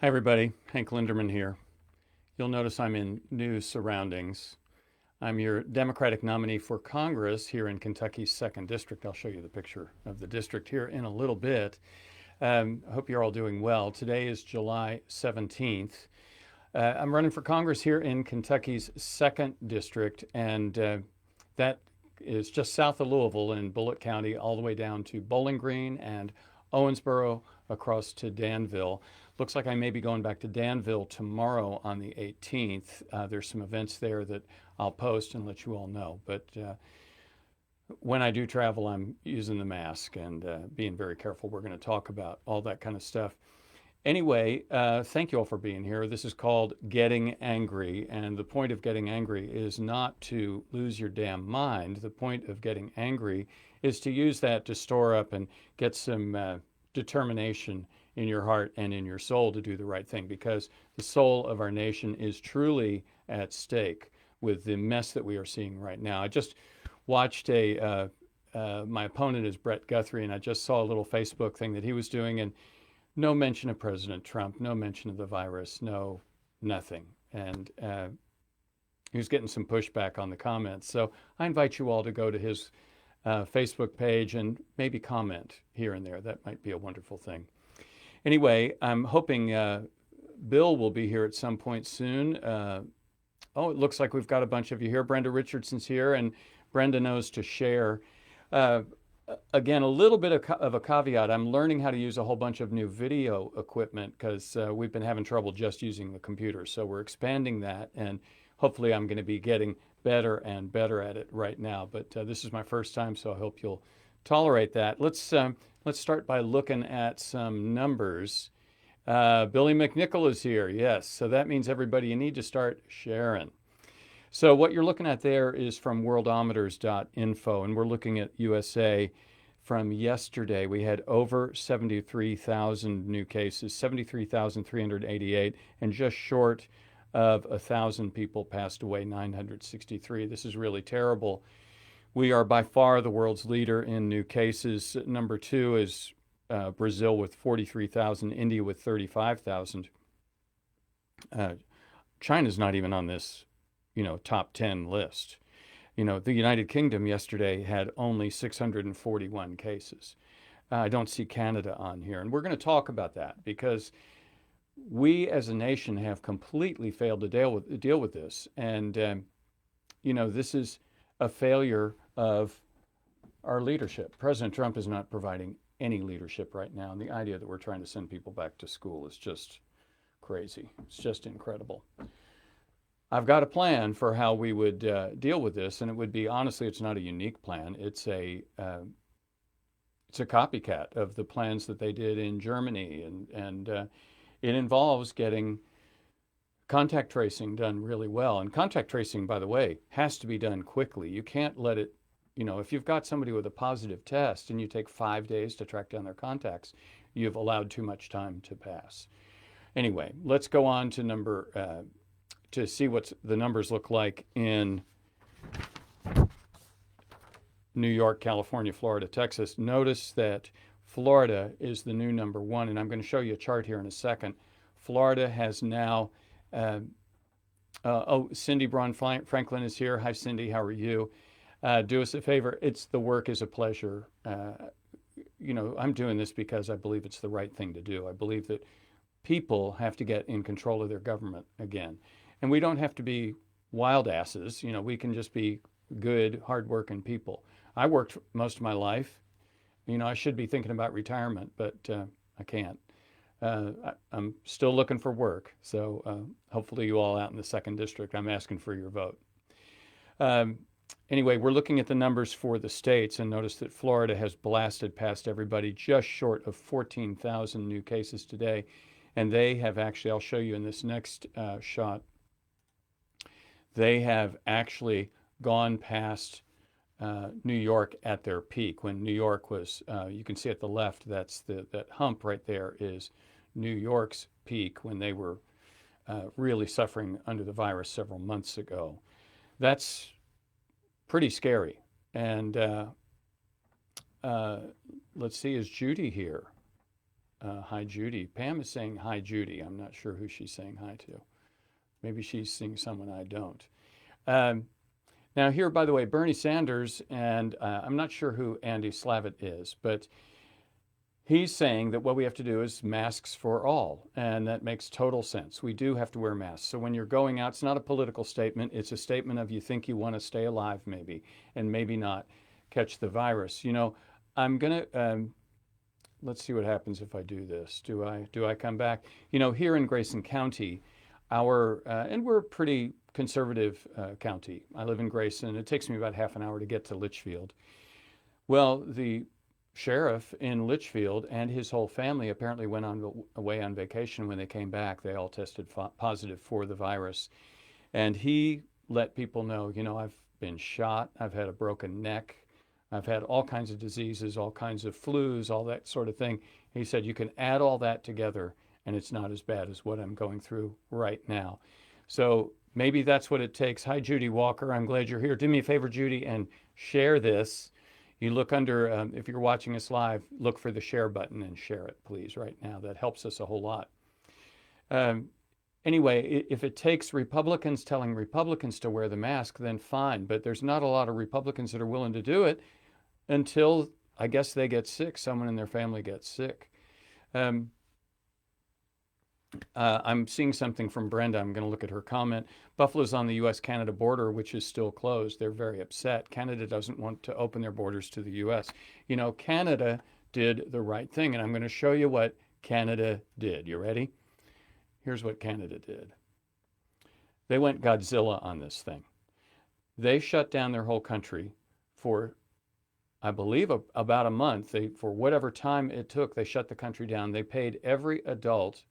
Hi, everybody. Hank Linderman here. You'll notice I'm in new surroundings. I'm your Democratic nominee for Congress here in Kentucky's 2nd District. I'll show you the picture of the district here in a little bit. I hope you're all doing well. Today is July 17th. I'm running for Congress here in Kentucky's 2nd District, and that is just south of Louisville in Bullitt County, all the way down to Bowling Green and Owensboro across to Danville. Looks like I may be going back to Danville tomorrow on the 18th. There's some events there that I'll post and let you all know. But when I do travel, I'm using the mask and being very careful. We're going to talk about all that kind of stuff. Anyway, thank you all for being here. This is called Getting Angry, and the point of getting angry is not to lose your damn mind. The point of getting angry is to use that to store up and get some determination in your heart and in your soul to do the right thing, because the soul of our nation is truly at stake with the mess that we are seeing right now. I just watched my opponent is Brett Guthrie, and I just saw a little Facebook thing that he was doing, and no mention of President Trump, no mention of the virus, nothing. And he was getting some pushback on the comments. So I invite you all to go to his Facebook page and maybe comment here and there. That might be a wonderful thing. Anyway, I'm hoping Bill will be here at some point soon. It looks like we've got a bunch of you here. Brenda Richardson's here, and Brenda knows to share. Again, a little bit of a caveat. I'm learning how to use a whole bunch of new video equipment because we've been having trouble just using the computer. So we're expanding that, and hopefully I'm going to be getting better and better at it right now. But this is my first time, so I hope you'll tolerate that. Let's start by looking at some numbers. Billy McNichol is here. Yes, so that means everybody, you need to start sharing. So what you're looking at there is from worldometers.info, and we're looking at USA from yesterday. We had over 73,000 new cases, 73,388, and just short of 1,000 people passed away, 963. This is really terrible. We are by far the world's leader in new cases. Number 2 is Brazil with 43,000, India with 35,000. China's not even on this, top 10 list. The United Kingdom yesterday had only 641 cases. I don't see Canada on here. And we're going to talk about that because we as a nation have completely failed to deal with this. And, this is a failure of our leadership. President Trump is not providing any leadership right now. And the idea that we're trying to send people back to school is just crazy. It's just incredible. I've got a plan for how we would deal with this, and it would be, honestly, it's not a unique plan. It's a copycat of the plans that they did in Germany, and it involves getting contact tracing done really well. And contact tracing, by the way, has to be done quickly. You can't let it, if you've got somebody with a positive test and you take 5 days to track down their contacts, you've allowed too much time to pass. Anyway, let's go on to see what the numbers look like in New York, California, Florida, Texas. Notice that Florida is the new number 1, and I'm going to show you a chart here in a second. Florida has now, Cindy Braun Franklin is here. Hi, Cindy, how are you? Do us a favor. The work is a pleasure. I'm doing this because I believe it's the right thing to do. I believe that people have to get in control of their government again. And we don't have to be wild asses. We can just be good, hardworking people. I worked most of my life. I should be thinking about retirement, but I can't. I'm still looking for work. So hopefully you all out in the 2nd District, I'm asking for your vote. Anyway, we're looking at the numbers for the states, and notice that Florida has blasted past everybody, just short of 14,000 new cases today. And they have actually, I'll show you in this next shot, they have actually gone past New York at their peak. When New York was, you can see at the left, that hump right there is New York's peak when they were really suffering under the virus several months ago. That's pretty scary. And let's see, is Judy here? hi, Judy. Pam is saying hi, Judy. I'm not sure who she's saying hi to. Maybe she's seeing someone I don't. Um, Now here, by the way, Bernie Sanders, and I'm not sure who Andy Slavitt is, but he's saying that what we have to do is masks for all, and that makes total sense. We do have to wear masks. So when you're going out, it's not a political statement. It's a statement of you think you want to stay alive, maybe, and maybe not catch the virus. You know, I'm gonna let's see what happens if I do this. Do I come back? You know, here in Grayson County, our and we're a pretty conservative county. I live in Grayson. It takes me about half an hour to get to Litchfield. Well, the sheriff in Litchfield and his whole family apparently went away on vacation. When they came back, they all tested positive for the virus. And he let people know, you know, I've been shot, I've had a broken neck, I've had all kinds of diseases, all kinds of flus, all that sort of thing. He said, you can add all that together and it's not as bad as what I'm going through right now. So maybe that's what it takes. Hi, Judy Walker. I'm glad you're here. Do me a favor, Judy, and share this. You look under, if you're watching us live, look for the share button and share it, please, right now. That helps us a whole lot. Anyway, if it takes Republicans telling Republicans to wear the mask, then fine. But there's not a lot of Republicans that are willing to do it until, I guess, they get sick. Someone in their family gets sick. I'm seeing something from Brenda. I'm going to look at her comment. Buffalo's on the U.S.-Canada border, which is still closed. They're very upset. Canada doesn't want to open their borders to the U.S. You know, Canada did the right thing, and I'm going to show you what Canada did. You ready? Here's what Canada did. They went Godzilla on this thing. They shut down their whole country for, I believe, about a month. For whatever time it took, they shut the country down. They paid every adult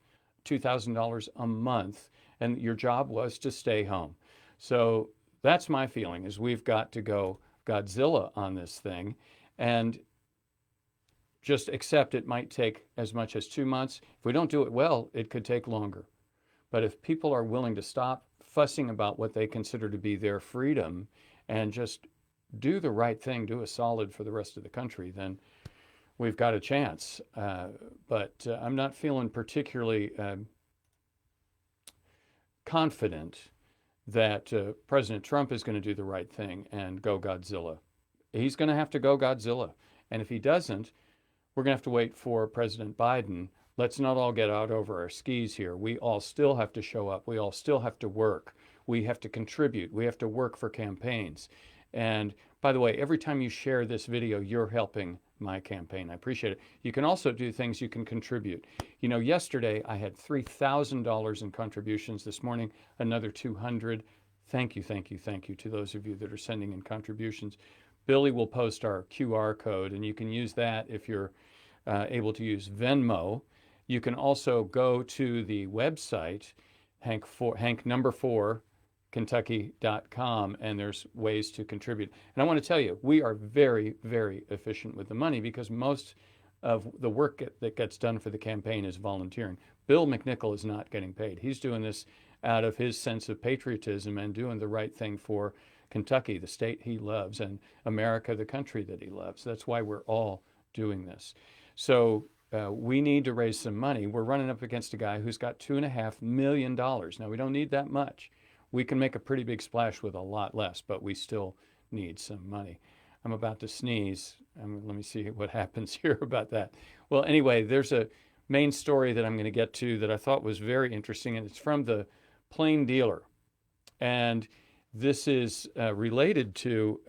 $2,000 a month, and your job was to stay home. So that's my feeling, is we've got to go Godzilla on this thing and just accept it might take as much as 2 months. If we don't do it well, it could take longer. But if people are willing to stop fussing about what they consider to be their freedom and just do the right thing, do a solid for the rest of the country, then we've got a chance. But I'm not feeling particularly confident that President Trump is going to do the right thing and go Godzilla. He's going to have to go Godzilla. And if he doesn't, we're going to have to wait for President Biden. Let's not all get out over our skis here. We all still have to show up. We all still have to work. We have to contribute. We have to work for campaigns. And by the way, every time you share this video, you're helping my campaign. I appreciate it. You can also do things you can contribute. You know, yesterday I had $3,000 in contributions. This morning, another 200. Thank you, thank you, thank you to those of you that are sending in contributions. Billy will post our QR code, and you can use that if you're able to use Venmo. You can also go to the website, Hank number 4, Kentucky.com, and there's ways to contribute. And I want to tell you, we are very, very efficient with the money because most of the work that gets done for the campaign is volunteering. Bill McNichol is not getting paid. He's doing this out of his sense of patriotism and doing the right thing for Kentucky, the state he loves, and America, the country that he loves. That's why we're all doing this. So we need to raise some money. We're running up against a guy who's got $2.5 million. Now, we don't need that much. We can make a pretty big splash with a lot less, but we still need some money. I'm about to sneeze. Let me see what happens here about that. Well, anyway, there's a main story that I'm going to get to that I thought was very interesting, and it's from the Plain Dealer. And this is related to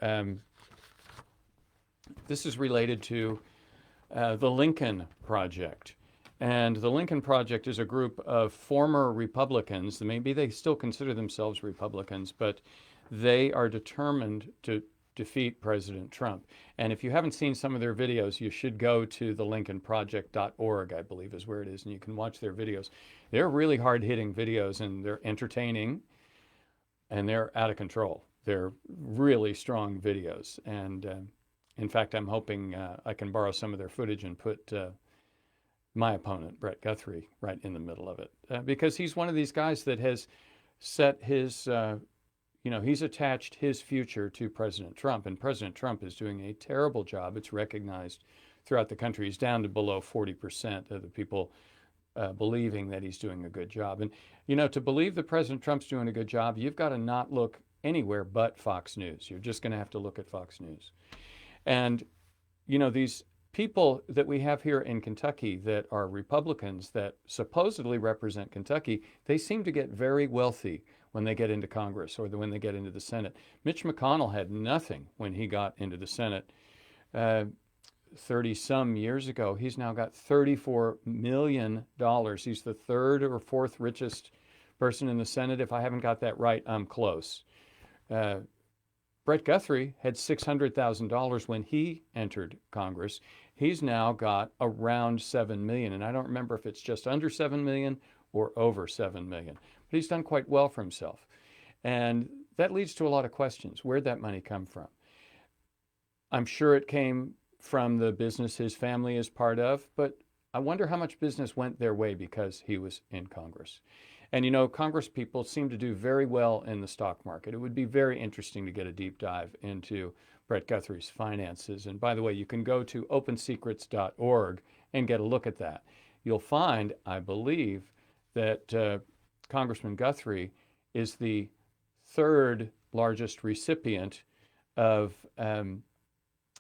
the Lincoln Project. And the Lincoln Project is a group of former Republicans. Maybe they still consider themselves Republicans, but they are determined to defeat President Trump. And if you haven't seen some of their videos, you should go to the lincolnproject.org, I believe is where it is, and you can watch their videos. They're really hard-hitting videos, and they're entertaining, and they're out of control. They're really strong videos. And in fact, I'm hoping I can borrow some of their footage and put my opponent, Brett Guthrie, right in the middle of it. Because he's one of these guys that has set his, he's attached his future to President Trump. And President Trump is doing a terrible job. It's recognized throughout the country. He's down to below 40% of the people believing that he's doing a good job. And, to believe that President Trump's doing a good job, you've got to not look anywhere but Fox News. You're just going to have to look at Fox News. And, these people that we have here in Kentucky that are Republicans that supposedly represent Kentucky, they seem to get very wealthy when they get into Congress or when they get into the Senate. Mitch McConnell had nothing when he got into the Senate 30-some years ago. He's now got $34 million. He's the third or fourth richest person in the Senate. If I haven't got that right, I'm close. Brett Guthrie had $600,000 when he entered Congress. He's now got around $7 million. And I don't remember if it's just under $7 million or over $7 million. But he's done quite well for himself. And that leads to a lot of questions. Where'd that money come from? I'm sure it came from the business his family is part of, but I wonder how much business went their way because he was in Congress. And Congress people seem to do very well in the stock market. It would be very interesting to get a deep dive into Brett Guthrie's finances. And by the way, you can go to opensecrets.org and get a look at that. You'll find, I believe, that Congressman Guthrie is the third largest recipient of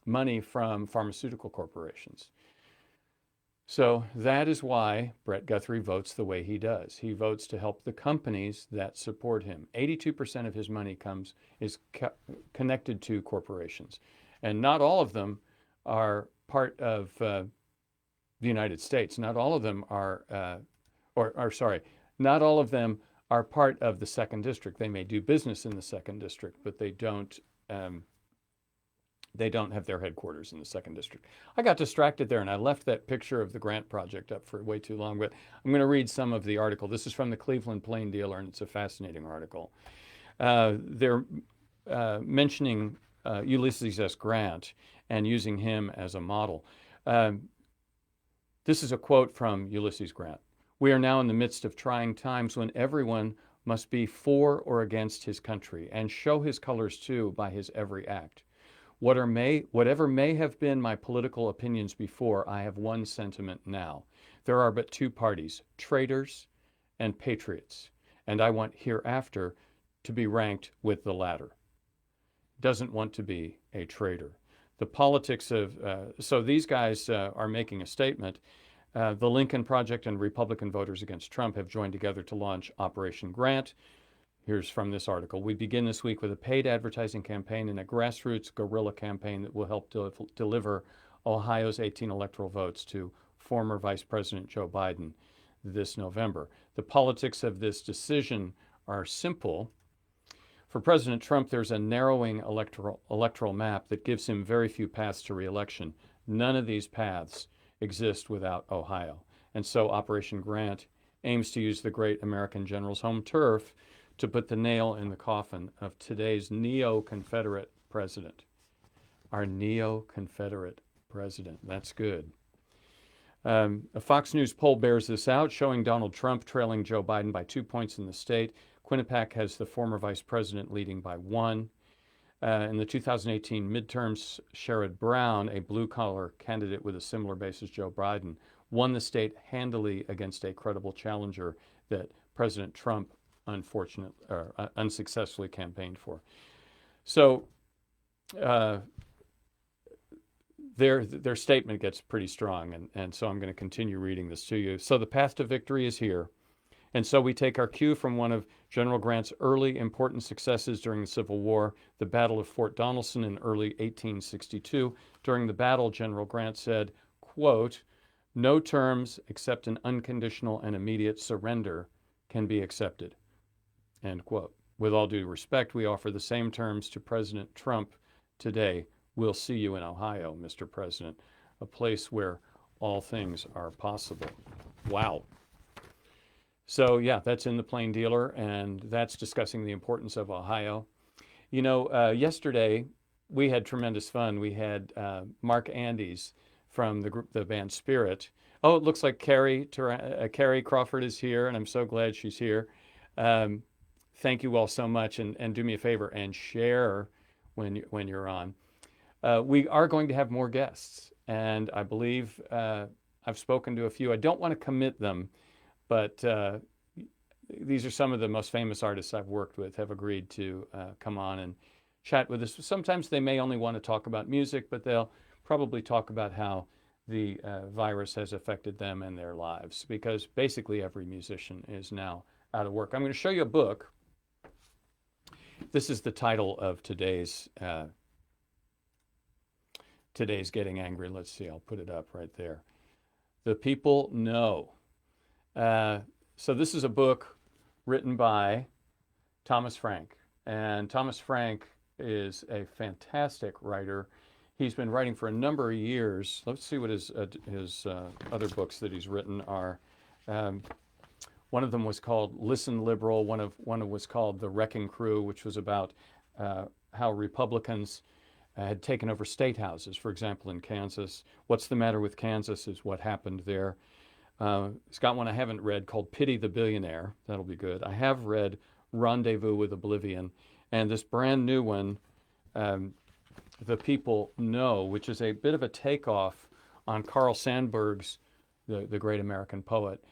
money from pharmaceutical corporations. So that is why Brett Guthrie votes the way he does. He votes to help the companies that support him. 82% of his money is connected to corporations. And not all of them are part of the United States. Not all of them are, not all of them are part of the second district. They may do business in the second district, but they don't have their headquarters in the second district. I got distracted there and I left that picture of the Grant project up for way too long, but I'm going to read some of the article. This is from the Cleveland Plain Dealer and it's a fascinating article. They're mentioning Ulysses S. Grant and using him as a model. This is a quote from Ulysses Grant. "We are now in the midst of trying times when everyone must be for or against his country and show his colors too by his every act. Whatever may have been my political opinions before, I have one sentiment now. There are but two parties, traitors and patriots, and I want hereafter to be ranked with the latter." Doesn't want to be a traitor. The politics of, so these guys are making a statement. The Lincoln Project and Republican voters against Trump have joined together to launch Operation Grant. Here's from this article. "We begin this week with a paid advertising campaign and a grassroots guerrilla campaign that will help deliver Ohio's 18 electoral votes to former Vice President Joe Biden this November. The politics of this decision are simple. For President Trump, there's a narrowing electoral map that gives him very few paths to re-election. None of these paths exist without Ohio. And so Operation Grant aims to use the great American general's home turf to put the nail in the coffin of today's neo-Confederate president." Our neo-Confederate president. That's good. A Fox News poll bears this out, showing Donald Trump trailing Joe Biden by 2 points in the state. Quinnipiac has the former vice president leading by 1. In the 2018 midterms, Sherrod Brown, a blue-collar candidate with a similar base as Joe Biden, won the state handily against a credible challenger that President Trump unsuccessfully campaigned for. So their statement gets pretty strong, and so I'm going to continue reading this to you. "So the path to victory is here. And so we take our cue from one of General Grant's early important successes during the Civil War, the Battle of Fort Donelson in early 1862. During the battle, General Grant said, quote, 'No terms except an unconditional and immediate surrender can be accepted,' end quote. With all due respect, we offer the same terms to President Trump today. We'll see you in Ohio, Mr. President, a place where all things are possible." Wow. So yeah, that's in the Plain Dealer, and that's discussing the importance of Ohio. Yesterday we had tremendous fun. We had Mark Andes from the band Spirit. Oh, it looks like Carrie Crawford is here, and I'm so glad she's here. Thank you all so much, and do me a favor and share when you're on. We are going to have more guests. and I believe I've spoken to a few. I don't want to commit them, but these are some of the most famous artists I've worked with have agreed to come on and chat with us. Sometimes they may only want to talk about music, but they'll probably talk about how the virus has affected them and their lives, because basically every musician is now out of work. I'm going to show you a book. This is the title of today's Getting Angry. Let's see, I'll put it up right there. The People Know. So this is a book written by Thomas Frank. And Thomas Frank is a fantastic writer. He's been writing for a number of years. Let's see what his other books that he's written are. One of them was called Listen Liberal. One was called The Wrecking Crew, which was about how Republicans had taken over state houses, for example, in Kansas. What's the Matter with Kansas is what happened there. He's got one I haven't read called Pity the Billionaire. That'll be good. I have read Rendezvous with Oblivion. And this brand new one, The People Know, which is a bit of a takeoff on Carl Sandburg's, the great American poet,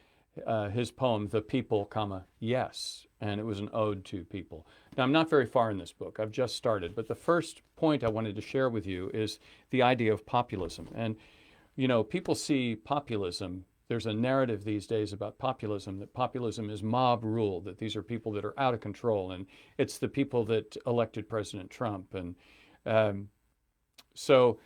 his poem, The People, Yes. And it was an ode to people. Now, I'm not very far in this book. I've just started. But the first point I wanted to share with you is the idea of populism. And, you know, people see populism. There's a narrative these days about populism, that populism is mob rule, that these are people that are out of control, and it's the people that elected President Trump. And so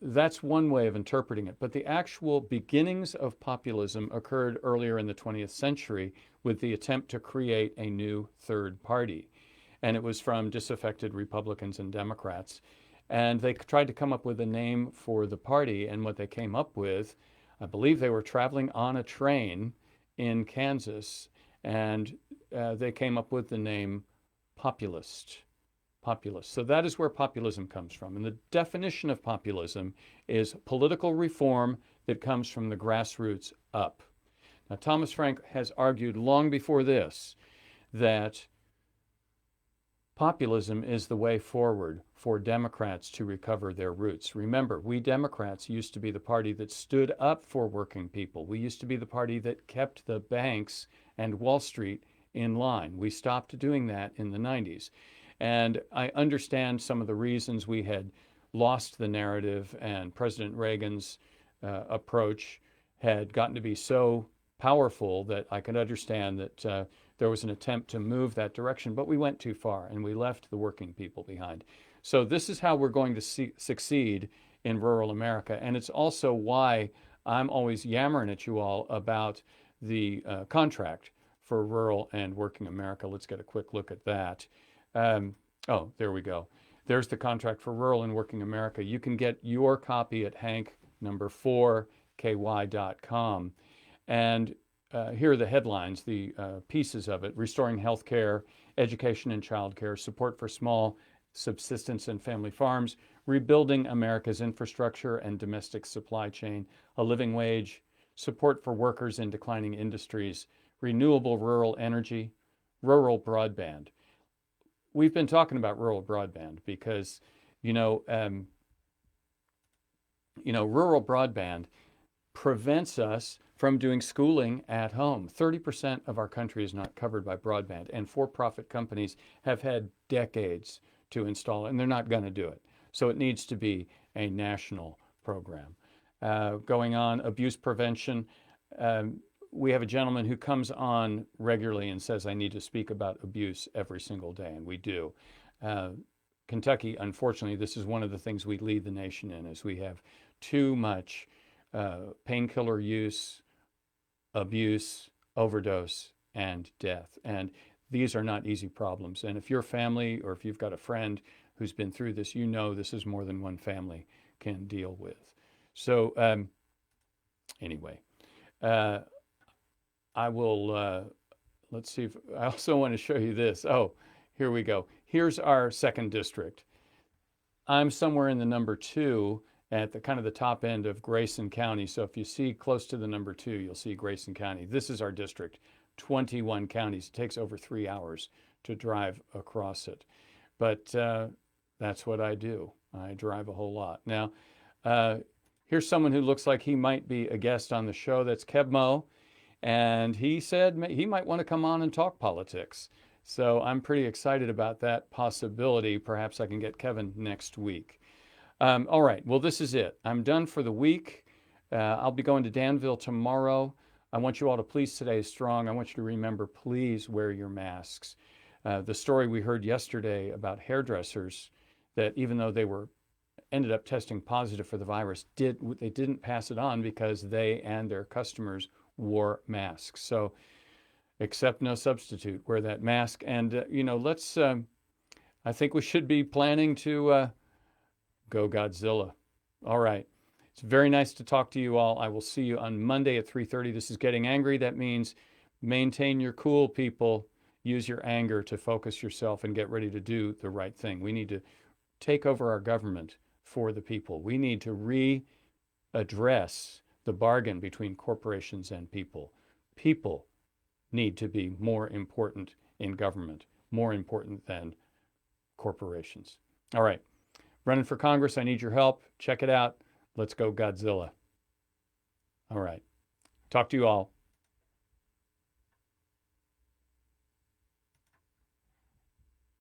that's one way of interpreting it. But the actual beginnings of populism occurred earlier in the 20th century with the attempt to create a new third party. And it was from disaffected Republicans and Democrats. And they tried to come up with a name for the party, and what they came up with, I believe they were traveling on a train in Kansas, and they came up with the name populist. Populist. So that is where populism comes from. And the definition of populism is political reform that comes from the grassroots up. Now, Thomas Frank has argued long before this that populism is the way forward for Democrats to recover their roots. Remember, we Democrats used to be the party that stood up for working people. We used to be the party that kept the banks and Wall Street in line. We stopped doing that in the 90s. And I understand some of the reasons we had lost the narrative, and President Reagan's approach had gotten to be so powerful that I could understand that there was an attempt to move that direction, but we went too far and we left the working people behind. So this is how we're going to succeed in rural America. And it's also why I'm always yammering at you all about the contract for rural and working America. Let's get a quick look at that. Oh, there we go. There's the contract for rural and working America. You can get your copy at hank4ky.com. And here are the headlines, the pieces of it: restoring health care, education and child care, support for small subsistence and family farms, rebuilding America's infrastructure and domestic supply chain, a living wage, support for workers in declining industries, renewable rural energy, rural broadband. We've been talking about rural broadband because, rural broadband prevents us from doing schooling at home. 30% of our country is not covered by broadband, and for-profit companies have had decades to install it, and they're not going to do it. So it needs to be a national program. Going on, abuse prevention. We have a gentleman who comes on regularly and says, I need to speak about abuse every single day, and we do. Kentucky, unfortunately, this is one of the things we lead the nation in, is we have too much painkiller use, abuse, overdose, and death. And these are not easy problems. And if your family, or if you've got a friend who's been through this, you know this is more than one family can deal with. So anyway, I will, let's see if, I also want to show you this. Oh, here we go. Here's our second district. I'm somewhere in the number 2 at the kind of the top end of Grayson County. So if you see close to the number 2, you'll see Grayson County. This is our district, 21 counties. It takes over 3 hours to drive across it. But that's what I do. I drive a whole lot. Now, here's someone who looks like he might be a guest on the show. That's Kebmo. And he said he might want to come on and talk politics. So I'm pretty excited about that possibility. Perhaps I can get Kevin next week. All right. Well, this is it. I'm done for the week. I'll be going to Danville tomorrow. I want you all to please stay strong. I want you to remember, please wear your masks. The story we heard yesterday about hairdressers, that even though they ended up testing positive for the virus, they didn't pass it on because they and their customers wore masks. So accept no substitute. Wear that mask. And, let's, I think we should be planning to go Godzilla. All right. It's very nice to talk to you all. I will see you on Monday at 3:30. This is Getting Angry. That means maintain your cool, people. Use your anger to focus yourself and get ready to do the right thing. We need to take over our government for the people. We need to readdress the bargain between corporations and people. People need to be more important in government, more important than corporations. All right. Running for Congress, I need your help. Check it out. Let's go Godzilla. All right. Talk to you all.